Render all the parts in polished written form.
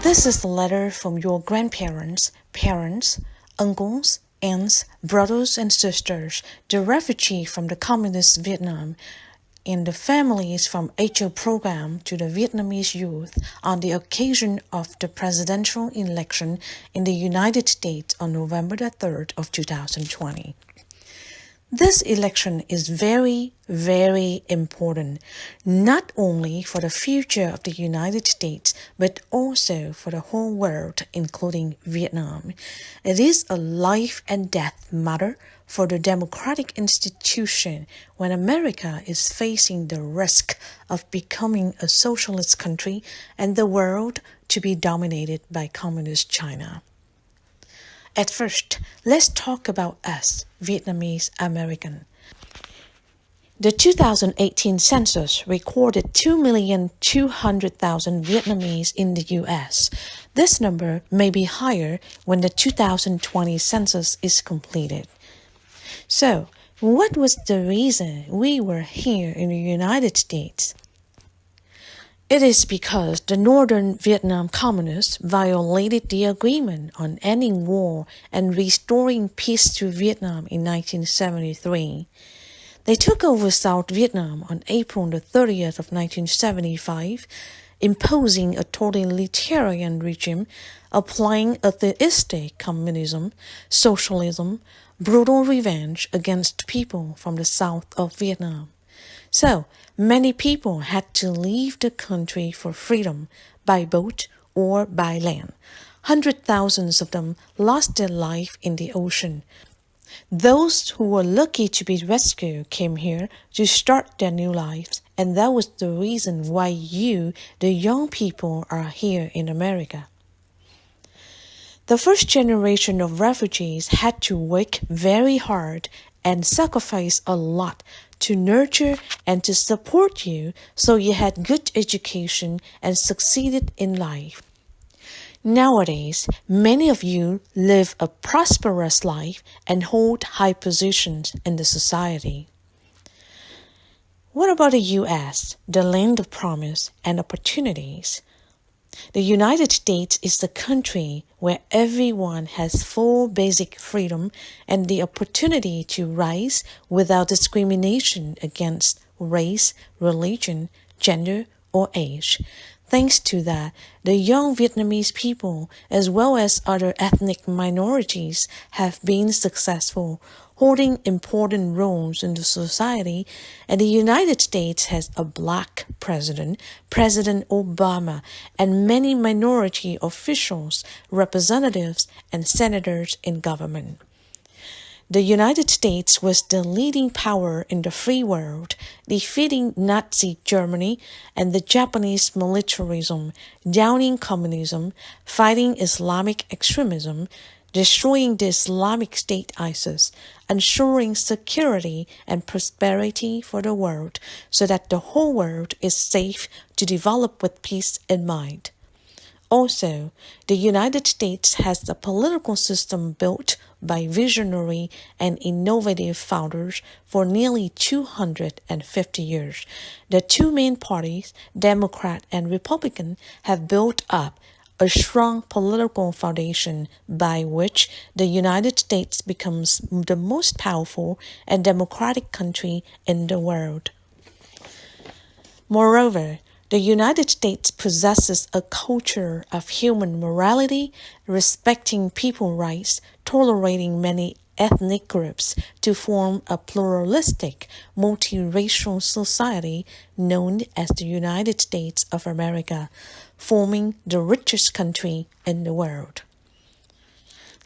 This is a letter from your grandparents, parents, uncles, aunts, brothers and sisters, the refugees from the communist Vietnam, and the families from HO program to the Vietnamese youth on the occasion of the presidential election in the United States on November the 3rd of 2020. This election is very, very important, not only for the future of the United States, but also for the whole world, including Vietnam. It is a life and death matter for the democratic institution when America is facing the risk of becoming a socialist country and the world to be dominated by communist China. At first, let's talk about us, Vietnamese American. The 2018 census recorded 2,200,000 Vietnamese in the U.S. This number may be higher when the 2020 census is completed. So, what was the reason we were here in the United States? It is because the Northern Vietnam communists violated the agreement on ending war and restoring peace to Vietnam in 1973. They took over South Vietnam on April the 30th of 1975, imposing a totalitarian regime, applying atheistic communism, socialism, brutal revenge against people from the south of Vietnam. So, many people had to leave the country for freedom by boat or by land. Hundreds of thousands of them lost their life in the ocean. Those who were lucky to be rescued came here to start their new lives, and that was the reason why you, the young people, are here in America. The first generation of refugees had to work very hard and sacrifice a lot to nurture and to support you so you had good education and succeeded in life. Nowadays, many of you live a prosperous life and hold high positions in the society. What about the U.S., the land of promise and opportunities? The United States is the country where everyone has full basic freedom and the opportunity to rise without discrimination against race, religion, gender, or age. Thanks to that, the young Vietnamese people, as well as other ethnic minorities, have been successful, holding important roles in the society, and the United States has a black president, President Obama, and many minority officials, representatives, and senators in government. The United States was the leading power in the free world, defeating Nazi Germany and the Japanese militarism, downing communism, fighting Islamic extremism, destroying the Islamic State ISIS, ensuring security and prosperity for the world so that the whole world is safe to develop with peace in mind. Also, the United States has a political system built by visionary and innovative founders for nearly 250 years. The two main parties, Democrat and Republican, have built up a strong political foundation by which the United States becomes the most powerful and democratic country in the world. Moreover, the United States possesses a culture of human morality, respecting people's rights, tolerating many ethnic groups to form a pluralistic, multiracial society known as the United States of America, forming the richest country in the world.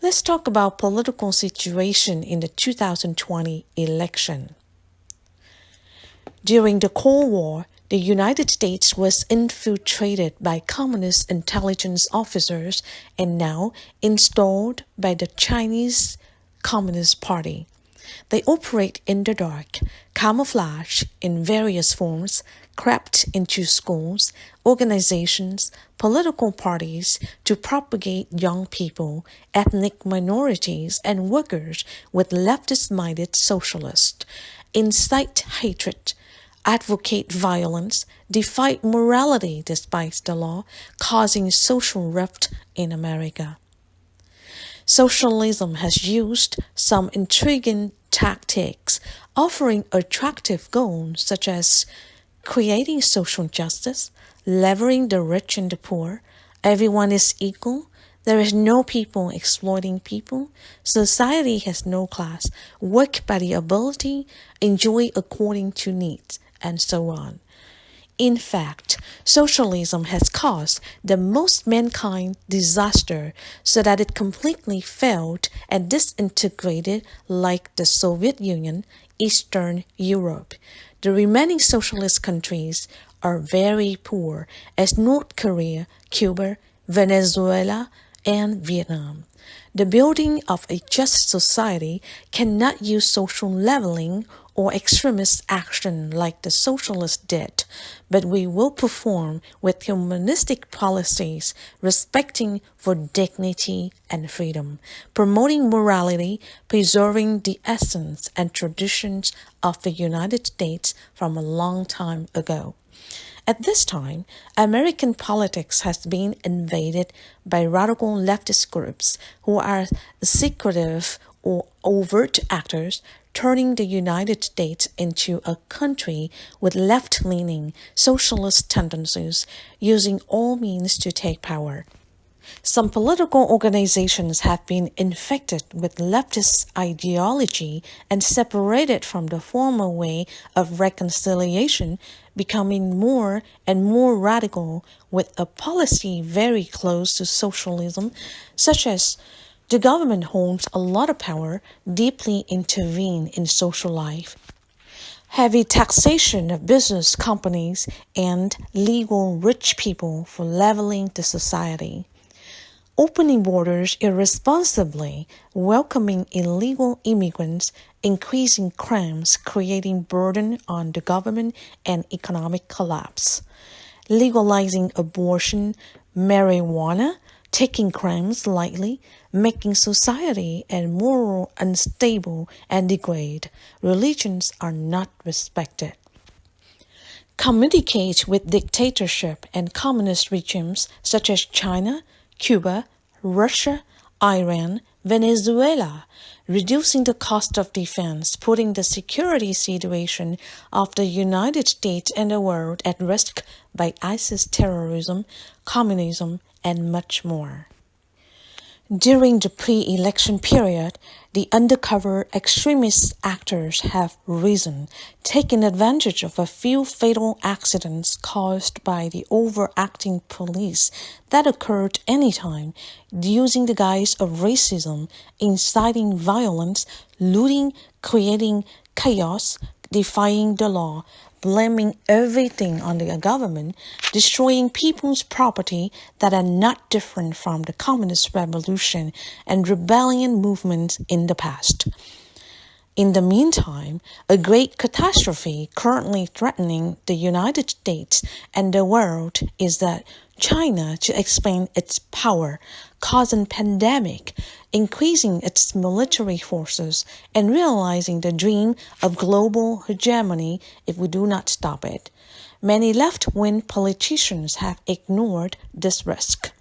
Let's talk about political situation in the 2020 election. During the Cold War, the United States was infiltrated by communist intelligence officers and now installed by the Chinese Communist Party. They operate in the dark, camouflage in various forms, crept into schools, organizations, political parties to propagate young people, ethnic minorities, and workers with leftist-minded socialists, incite hatred, advocate violence, defy morality despite the law, causing social rift in America. Socialism has used some intriguing tactics, offering attractive goals such as creating social justice, leveling the rich and the poor, everyone is equal, there is no people exploiting people, society has no class, work by the ability, enjoy according to needs, and so on. In fact, socialism has caused the most mankind disaster so that it completely failed and disintegrated like the Soviet Union, Eastern Europe. The remaining socialist countries are very poor as North Korea, Cuba, Venezuela, and Vietnam. The building of a just society cannot use social leveling or extremist action like the socialists did, but we will perform with humanistic policies, respecting for dignity and freedom, promoting morality, preserving the essence and traditions of the United States from a long time ago. At this time, American politics has been invaded by radical leftist groups who are secretive or overt actors, turning the United States into a country with left-leaning socialist tendencies, using all means to take power. Some political organizations have been infected with leftist ideology and separated from the former way of reconciliation, becoming more and more radical with a policy very close to socialism, such as the government holds a lot of power, deeply intervene in social life. Heavy taxation of business companies and legal rich people for leveling the society. Opening borders irresponsibly, welcoming illegal immigrants, increasing crimes, creating burden on the government and economic collapse. Legalizing abortion, marijuana, taking crimes lightly, making society and moral unstable and degrade. Religions are not respected. Communicate with dictatorship and communist regimes such as China, Cuba, Russia, Iran, Venezuela, reducing the cost of defense, putting the security situation of the United States and the world at risk by ISIS terrorism, communism, and much more. During the pre-election period, the undercover extremist actors have risen, taking advantage of a few fatal accidents caused by the overacting police that occurred anytime, using the guise of racism, inciting violence, looting, creating chaos, defying the law, blaming everything on the government, destroying people's property that are not different from the communist revolution and rebellion movements in the past. In the meantime, a great catastrophe currently threatening the United States and the world is that China to expand its power, causing pandemic, increasing its military forces, and realizing the dream of global hegemony if we do not stop it. Many left-wing politicians have ignored this risk.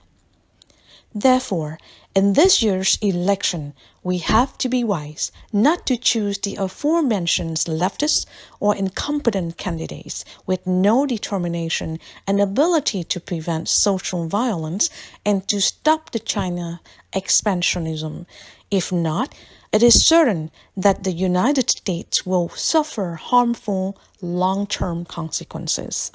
Therefore, in this year's election, we have to be wise not to choose the aforementioned leftists or incompetent candidates with no determination and ability to prevent social violence and to stop the China expansionism. If not, it is certain that the United States will suffer harmful long-term consequences.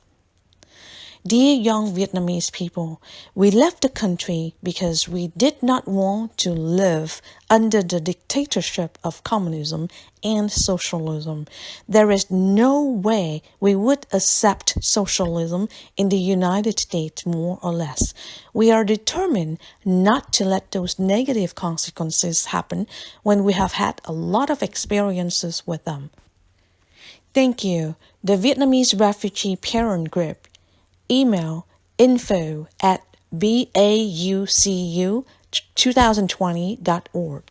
Dear young Vietnamese people, we left the country because we did not want to live under the dictatorship of communism and socialism. There is no way we would accept socialism in the United States, more or less. We are determined not to let those negative consequences happen when we have had a lot of experiences with them. Thank you. The Vietnamese Refugee Parent Group. Email info@baucu2020.org.